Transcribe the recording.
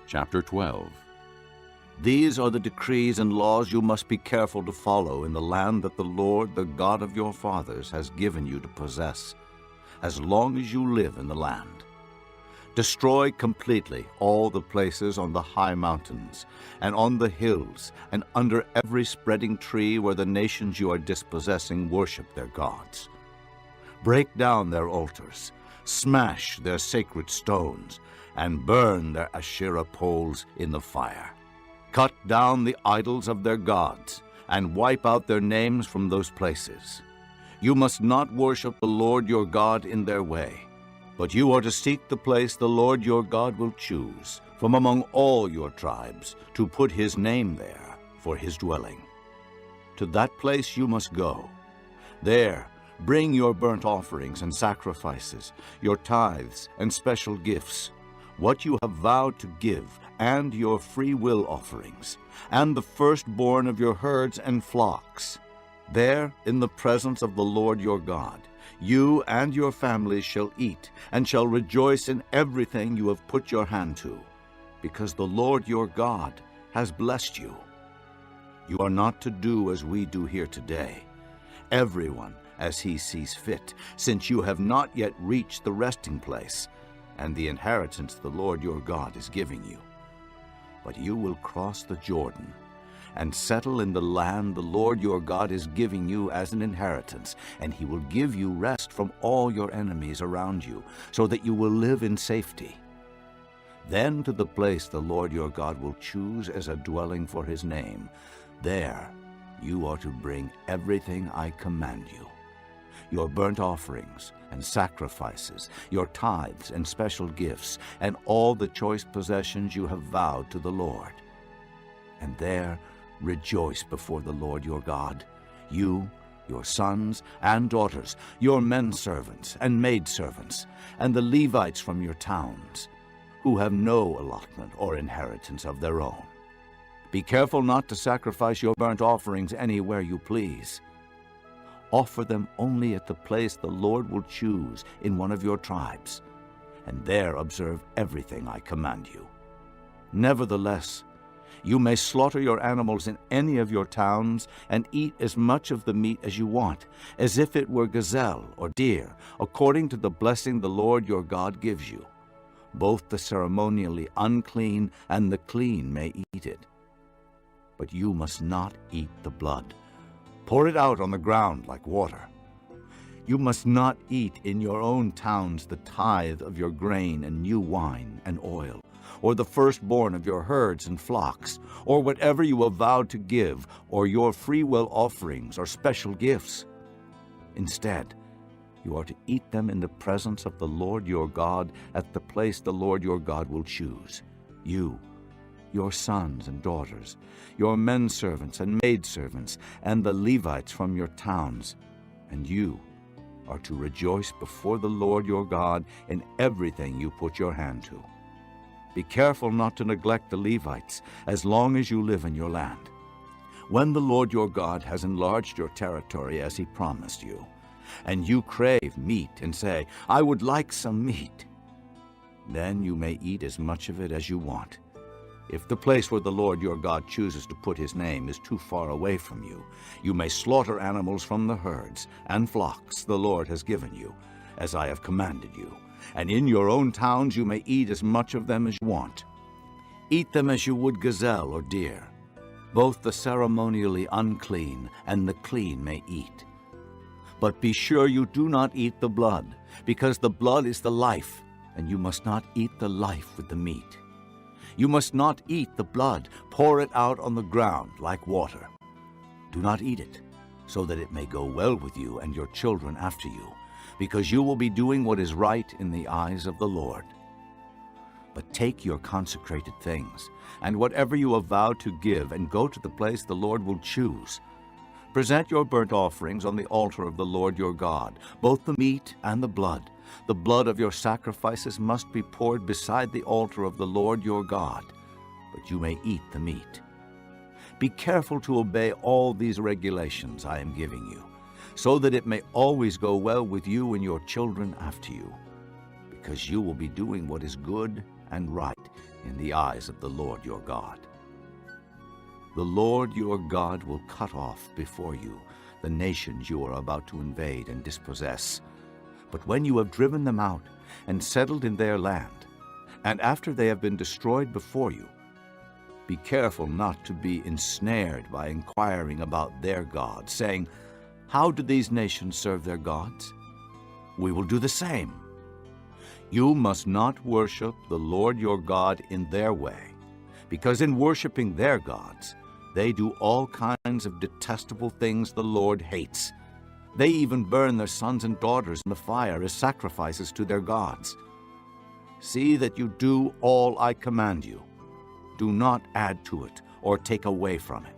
Chapter 12. These are the decrees and laws you must be careful to follow in the land that the Lord, the God of your fathers, has given you to possess, as long as you live in the land. Destroy completely all the places on the high mountains, and on the hills, and under every spreading tree where the nations you are dispossessing worship their gods. Break down their altars, smash their sacred stones, and burn their Asherah poles in the fire. Cut down the idols of their gods, and wipe out their names from those places. You must not worship the Lord your God in their way, but you are to seek the place the Lord your God will choose from among all your tribes to put his name there for his dwelling. To that place you must go. There bring your burnt offerings and sacrifices, your tithes and special gifts, what you have vowed to give, and your free will offerings, and the firstborn of your herds and flocks. There, in the presence of the Lord your God, you and your families shall eat, and shall rejoice in everything you have put your hand to, because the Lord your God has blessed you. You are not to do as we do here today, everyone as he sees fit, since you have not yet reached the resting place, and the inheritance the Lord your God is giving you. But you will cross the Jordan, and settle in the land the Lord your God is giving you as an inheritance, and he will give you rest from all your enemies around you, so that you will live in safety. Then to the place the Lord your God will choose as a dwelling for his name, there you are to bring everything I command you: your burnt offerings and sacrifices, your tithes and special gifts, and all the choice possessions you have vowed to the Lord. And there rejoice before the Lord your God, you, your sons and daughters, your men-servants and maidservants, and the Levites from your towns, who have no allotment or inheritance of their own. Be careful not to sacrifice your burnt offerings anywhere you please. Offer them only at the place the Lord will choose in one of your tribes, and there observe everything I command you. Nevertheless, you may slaughter your animals in any of your towns and eat as much of the meat as you want, as if it were gazelle or deer, according to the blessing the Lord your God gives you. Both the ceremonially unclean and the clean may eat it. But you must not eat the blood. Pour it out on the ground like water. You must not eat in your own towns the tithe of your grain and new wine and oil, or the firstborn of your herds and flocks, or whatever you have vowed to give, or your freewill offerings or special gifts. Instead, you are to eat them in the presence of the Lord your God at the place the Lord your God will choose. You, your sons and daughters, your men-servants and maidservants, and the Levites from your towns, and you are to rejoice before the Lord your God in everything you put your hand to. Be careful not to neglect the Levites as long as you live in your land. When the Lord your God has enlarged your territory as he promised you, and you crave meat and say, "I would like some meat," then you may eat as much of it as you want. If the place where the Lord your God chooses to put his name is too far away from you, you may slaughter animals from the herds and flocks the Lord has given you, as I have commanded you, and in your own towns you may eat as much of them as you want. Eat them as you would gazelle or deer. Both the ceremonially unclean and the clean may eat. But be sure you do not eat the blood, because the blood is the life, and you must not eat the life with the meat. You must not eat the blood. Pour it out on the ground like water. Do not eat it, so that it may go well with you and your children after you, because you will be doing what is right in the eyes of the Lord. But take your consecrated things, and whatever you have vowed to give, and go to the place the Lord will choose. Present your burnt offerings on the altar of the Lord your God, both the meat and the blood. The blood of your sacrifices must be poured beside the altar of the Lord your God, but you may eat the meat. Be careful to obey all these regulations I am giving you, so that it may always go well with you and your children after you, because you will be doing what is good and right in the eyes of the Lord your God. The Lord your God will cut off before you the nations you are about to invade and dispossess. But when you have driven them out and settled in their land, and after they have been destroyed before you, be careful not to be ensnared by inquiring about their gods, saying, "How do these nations serve their gods? We will do the same." You must not worship the Lord your God in their way, because in worshiping their gods, they do all kinds of detestable things the Lord hates. They even burn their sons and daughters in the fire as sacrifices to their gods. See that you do all I command you. Do not add to it or take away from it.